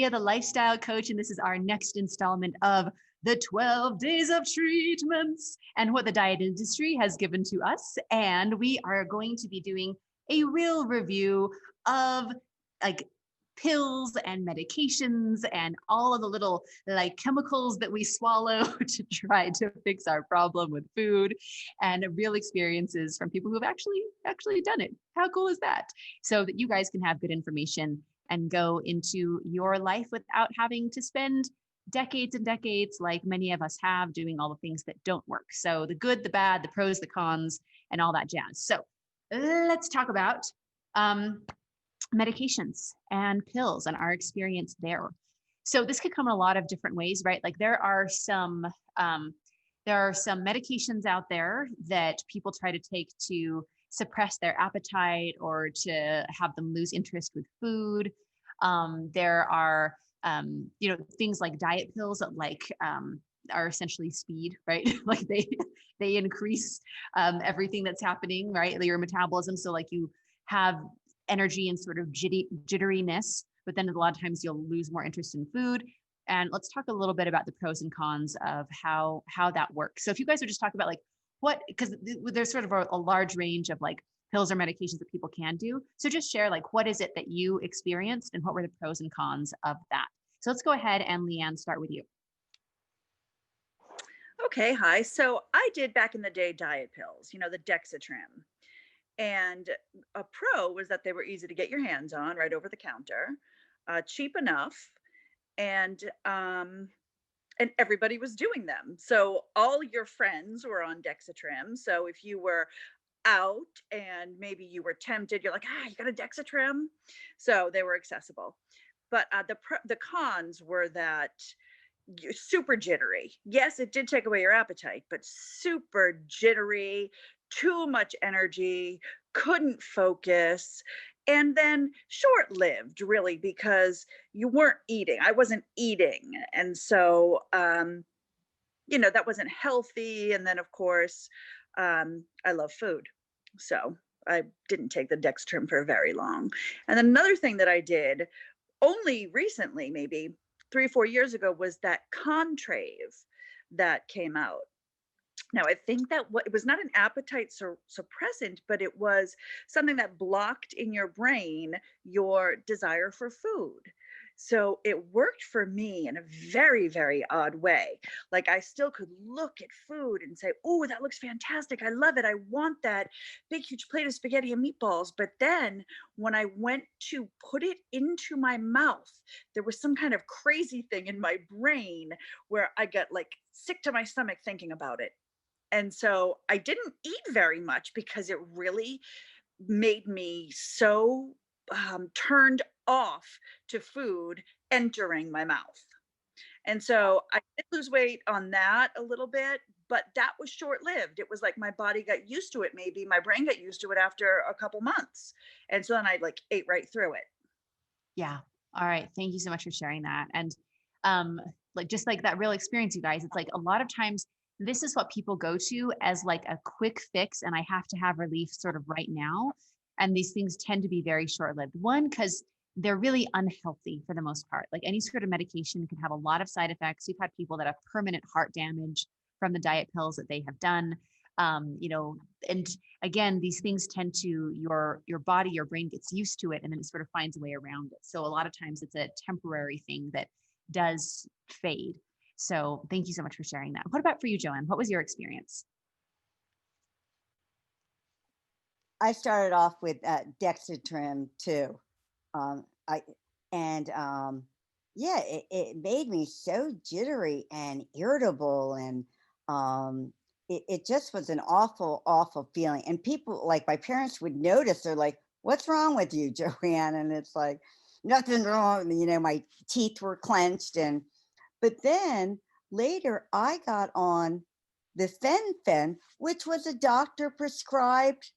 Lydia, the lifestyle coach, and this is our next installment of the 12 days of treatments and what the diet industry has given to us. And we are going to be doing a real review of like pills and medications and all of the little like chemicals that we swallow to try to fix our problem with food, and real experiences from people who have actually done it. How cool is that? So that you guys can have good information and go into your life without having to spend decades and decades like many of us have doing all the things that don't work. So the good, the bad, the pros, the cons, and all that jazz. So let's talk about medications and pills and our experience there. So this could come in a lot of different ways, right? Like there are some medications out there that people try to take to suppress their appetite or to have them lose interest with food. There are things like diet pills that are essentially speed, right? Like they increase everything that's happening, right? Your metabolism. So like you have energy and sort of jitteriness, but then a lot of times you'll lose more interest in food. And let's talk a little bit about the pros and cons of how that works. So if you guys would just talk about like because there's sort of a large range of like pills or medications that people can do. So just share like, what is it that you experienced and what were the pros and cons of that? So let's go ahead and Leanne, start with you. Okay, hi. So I did back in the day diet pills, the Dexatrim. And a pro was that they were easy to get your hands on right over the counter, cheap enough, and everybody was doing them. So all your friends were on Dexatrim. So if you were out and maybe you were tempted, you're like, you got a Dexatrim. So they were accessible. But the cons were that you're super jittery. Yes, it did take away your appetite, but super jittery, too much energy, couldn't focus, and then short-lived really because you weren't eating. I wasn't eating. And so, that wasn't healthy. And then of course, I love food. So I didn't take the Dextrim for very long. And then another thing that I did only recently, maybe 3 or 4 years ago, was that Contrave that came out. Now, I think that it was not an appetite suppressant, but it was something that blocked in your brain your desire for food. So it worked for me in a very, very odd way. Like I still could look at food and say, oh, that looks fantastic. I love it. I want that big, huge plate of spaghetti and meatballs. But then when I went to put it into my mouth, there was some kind of crazy thing in my brain where I got like sick to my stomach thinking about it. And so I didn't eat very much because it really made me so turned off to food entering my mouth. And so I did lose weight on that a little bit, but that was short-lived. It was like my body got used to it. Maybe my brain got used to it after a couple months. And so then I ate right through it. Yeah. All right. Thank you so much for sharing that. And just like that real experience, you guys, it's like a lot of times this is what people go to as like a quick fix, and I have to have relief sort of right now. And these things tend to be very short-lived. One, because they're really unhealthy for the most part. Like any sort of medication can have a lot of side effects. We've had people that have permanent heart damage from the diet pills that they have done. And again, these things tend to your body, your brain gets used to it, and then it sort of finds a way around it. So a lot of times it's a temporary thing that does fade. So thank you so much for sharing that. What about for you, Joanne? What was your experience? I started off with Dexatrim too. It made me so jittery and irritable, and it just was an awful, awful feeling. And people, like my parents, would notice. They're like, "What's wrong with you, Joanne?" And it's like, nothing wrong. My teeth were clenched, but then later I got on the fen, which was a doctor prescribed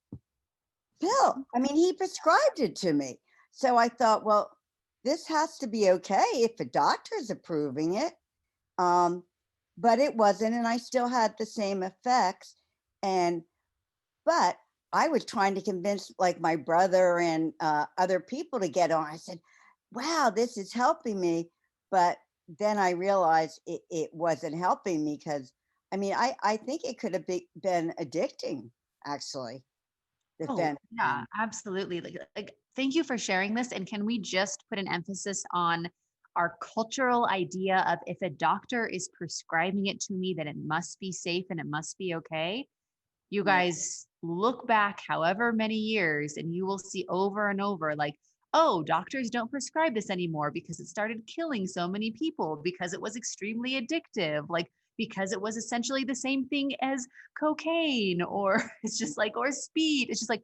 pill. I mean, he prescribed it to me. So I thought, well, this has to be okay if the doctor's approving it. But it wasn't, and I still had the same effects. But I was trying to convince like my brother and other people to get on. I said, wow, this is helping me. But then I realized it wasn't helping me because I mean, I think it could have been addicting, actually, the Oh, yeah, fentanyl. absolutely. Like, thank you for sharing this. And can we just put an emphasis on our cultural idea of if a doctor is prescribing it to me, that it must be safe and it must be okay? You Yeah. guys look back however many years and you will see over and over like, oh, doctors don't prescribe this anymore because it started killing so many people, because it was extremely addictive, like because it was essentially the same thing as cocaine, or it's just like, or speed. It's just like,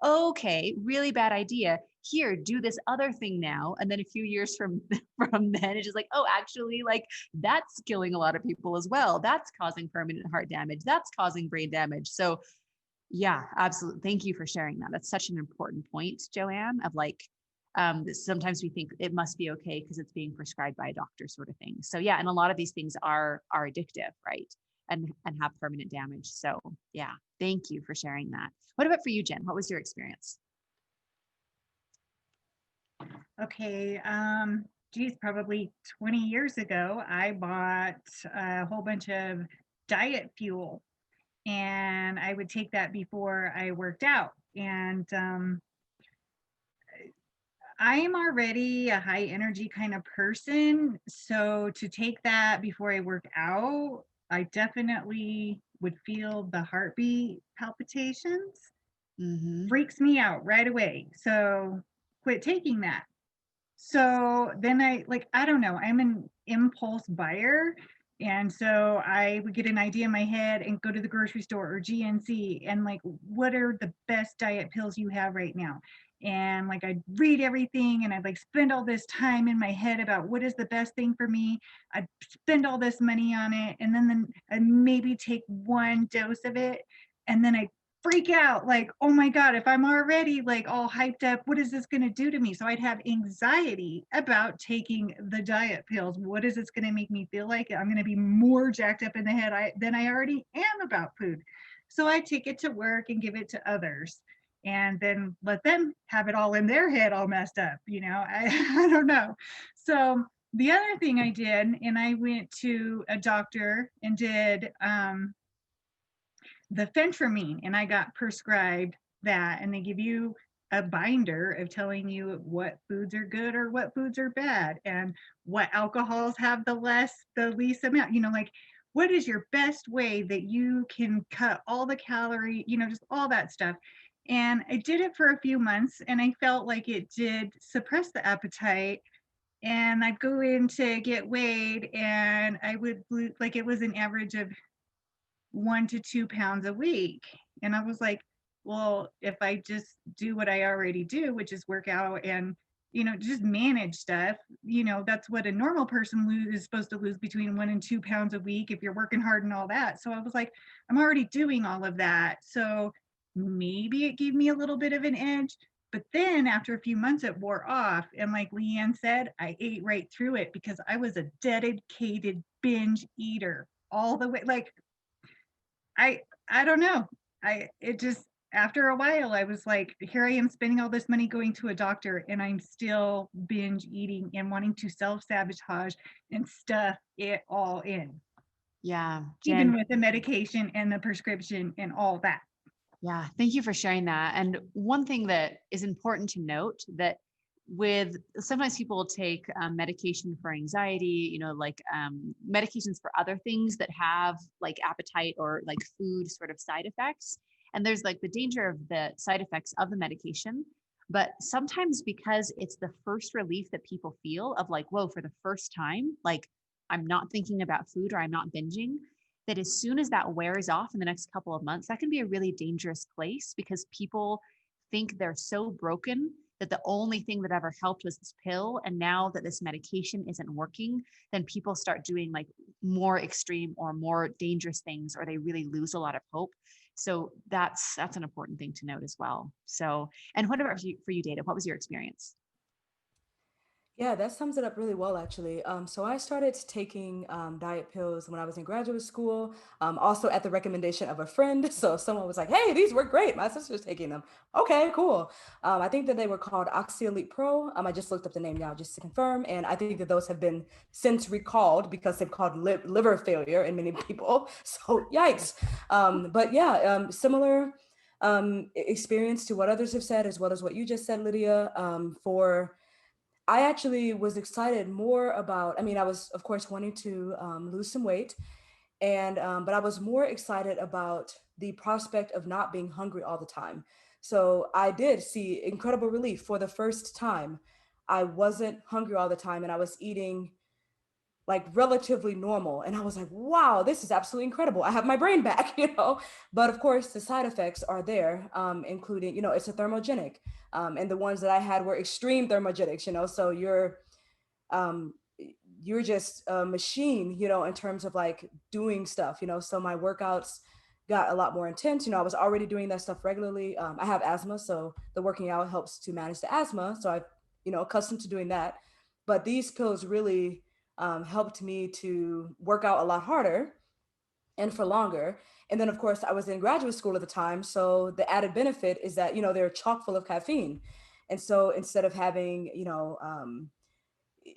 okay, really bad idea. Here, do this other thing now. And then a few years from from then, it's just like, oh, actually, like that's killing a lot of people as well. That's causing permanent heart damage. That's causing brain damage. So yeah, absolutely. Thank you for sharing that. That's such an important point, Joanne, of like, sometimes we think it must be okay because it's being prescribed by a doctor, sort of thing. So yeah, and a lot of these things are addictive, right? And have permanent damage. So yeah, thank you for sharing that. What about for you, Jen? What was your experience? Okay, geez, probably 20 years ago, I bought a whole bunch of diet fuel, and I would take that before I worked out. And I am already a high energy kind of person. So to take that before I work out, I definitely would feel the heartbeat palpitations. Mm-hmm. Freaks me out right away. So quit taking that. So then I don't know, I'm an impulse buyer. And so I would get an idea in my head and go to the grocery store or GNC and like, what are the best diet pills you have right now? And like, I'd read everything and I'd like spend all this time in my head about what is the best thing for me. I'd spend all this money on it. And then I'd maybe take one dose of it. And then I freak out like, oh my god, if I'm already like all hyped up, what is this going to do to me? So I'd have anxiety about taking the diet pills. What is this going to make me feel like? I'm going to be more jacked up in the head than I already am about food. So I take it to work and give it to others and then let them have it all in their head all messed up, I don't know. So the other thing I did, and I went to a doctor and did the phentermine, and I got prescribed that, and they give you a binder of telling you what foods are good or what foods are bad and what alcohols have the least amount, like what is your best way that you can cut all the calorie, just all that stuff. And I did it for a few months and I felt like it did suppress the appetite, and I'd go in to get weighed and I would like it was an average of 1 to 2 pounds a week. And I was like, well, if I just do what I already do, which is work out and, just manage stuff, that's what a normal person is supposed to lose between 1 and 2 pounds a week if you're working hard and all that. So I was like, I'm already doing all of that. So maybe it gave me a little bit of an edge. But then after a few months, it wore off. And like Leanne said, I ate right through it because I was a dedicated binge eater all the way. Like I don't know. It just after a while I was like, here I am spending all this money going to a doctor and I'm still binge eating and wanting to self-sabotage and stuff it all in, Yeah, even Jen. with the medication and the prescription and all that. Yeah, thank you for sharing that. And one thing that is important to note that with sometimes people take medication for anxiety, like medications for other things that have like appetite or like food sort of side effects. And there's like the danger of the side effects of the medication. But sometimes because it's the first relief that people feel of like, whoa, for the first time, like I'm not thinking about food or I'm not binging, that as soon as that wears off in the next couple of months, that can be a really dangerous place because people think they're so broken that the only thing that ever helped was this pill. And now that this medication isn't working, then people start doing like more extreme or more dangerous things, or they really lose a lot of hope. So that's an important thing to note as well. So, and what about for you, Data? What was your experience? Yeah, that sums it up really well, actually. So I started taking diet pills when I was in graduate school, also at the recommendation of a friend. So someone was like, "Hey, these work great. My sister's taking them." Okay, cool. I think that they were called Oxyelite Pro. I just looked up the name now just to confirm, and I think that those have been since recalled because they've called liver failure in many people. So yikes. But yeah, similar experience to what others have said, as well as what you just said, Lydia. For I actually was excited more about, I mean, I was, of course, wanting to lose some weight. And, but I was more excited about the prospect of not being hungry all the time. So I did see incredible relief for the first time. I wasn't hungry all the time and I was eating like relatively normal. And I was like, wow, this is absolutely incredible. I have my brain back, you know? But of course, the side effects are there, including, you know, it's a thermogenic. And the ones that I had were extreme thermogenics, you know? So um, you're just a machine, you know, in terms of like doing stuff, you know? So my workouts got a lot more intense. You know, I was already doing that stuff regularly. I have asthma, so the working out helps to manage the asthma. So I've, you know, accustomed to doing that. But these pills really helped me to work out a lot harder and for longer. And then, of course, I was in graduate school at the time. So the added benefit is that, you know, they're chock full of caffeine. And so instead of having, you know,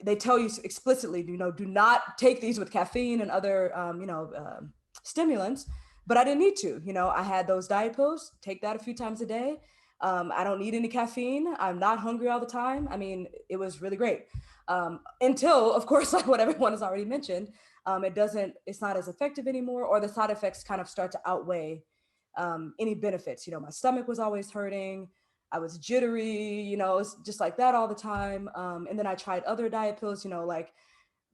they tell you explicitly, you know, do not take these with caffeine and other, stimulants. But I didn't need to. You know, I had those diet pills. Take that a few times a day. I don't need any caffeine. I'm not hungry all the time. I mean, it was really great. Until, of course, like what everyone has already mentioned, it's not as effective anymore, or the side effects kind of start to outweigh any benefits. You know, my stomach was always hurting. I was jittery, you know, it's just like that all the time. And then I tried other diet pills, you know, like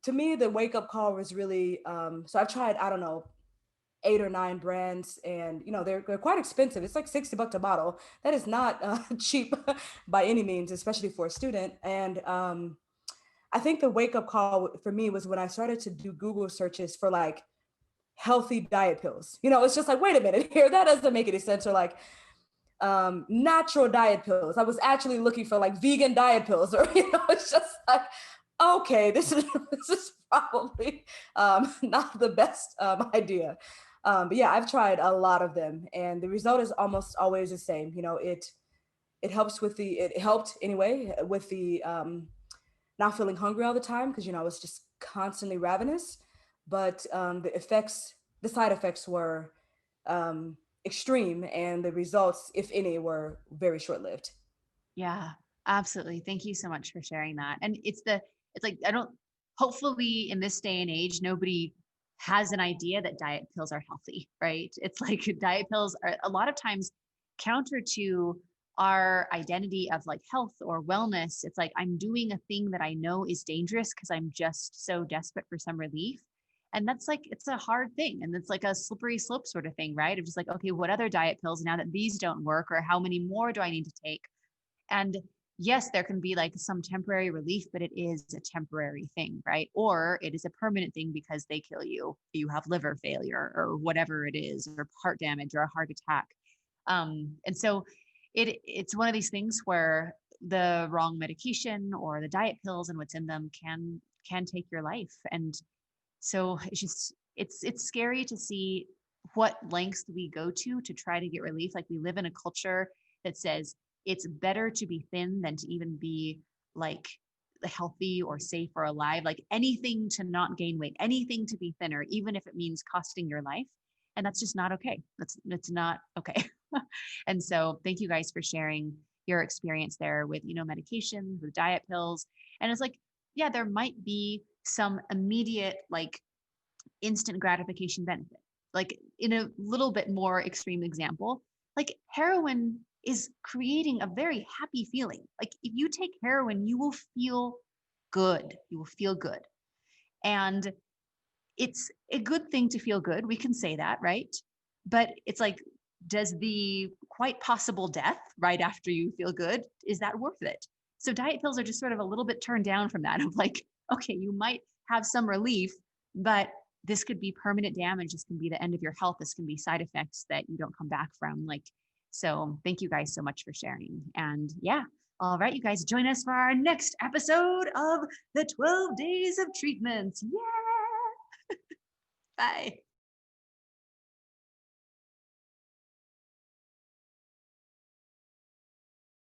to me, the wake up call was really, so I've tried, I don't know, 8 or 9 brands, and you know they're quite expensive. It's like $60 a bottle. That is not cheap by any means, especially for a student. And I think the wake up call for me was when I started to do Google searches for like healthy diet pills. You know, it's just like, wait a minute here, that doesn't make any sense. Or like natural diet pills. I was actually looking for like vegan diet pills, or you know, it's just like, okay, this is probably not the best idea. But yeah, I've tried a lot of them, and the result is almost always the same. You know, it helped anyway with the not feeling hungry all the time, because you know I was just constantly ravenous. But the side effects were extreme, and the results, if any, were very short lived. Yeah, absolutely. Thank you so much for sharing that. And it's like, I don't, hopefully in this day and age, nobody has an idea that diet pills are healthy, right? It's like diet pills are a lot of times counter to our identity of like health or wellness. It's like, I'm doing a thing that I know is dangerous because I'm just so desperate for some relief. And that's like, it's a hard thing. And it's like a slippery slope sort of thing, right? Of just like, okay, what other diet pills now that these don't work, or how many more do I need to take? And yes, there can be like some temporary relief, but it is a temporary thing, right? Or it is a permanent thing because they kill you. You have liver failure or whatever it is, or heart damage or a heart attack. And so it's one of these things where the wrong medication or the diet pills and what's in them can take your life. And so it's scary to see what lengths we go to try to get relief. Like we live in a culture that says it's better to be thin than to even be like healthy or safe or alive, like anything to not gain weight, anything to be thinner, even if it means costing your life. And that's just not okay. That's not okay. And so thank you guys for sharing your experience there with, you know, medications, with diet pills. And it's like, yeah, there might be some immediate, like instant gratification benefit. Like in a little bit more extreme example, like heroin is creating a very happy feeling. Like if you take heroin, you will feel good. You will feel good. And it's a good thing to feel good. We can say that, right? But it's like, does the quite possible death right after you feel good, is that worth it? So diet pills are just sort of a little bit turned down from that, of like, okay, you might have some relief, but this could be permanent damage. This can be the end of your health. This can be side effects that you don't come back from. Like, so thank you guys so much for sharing. And yeah, All right, you guys, join us for our next episode of the 12 Days of Treatments. Yeah. Bye.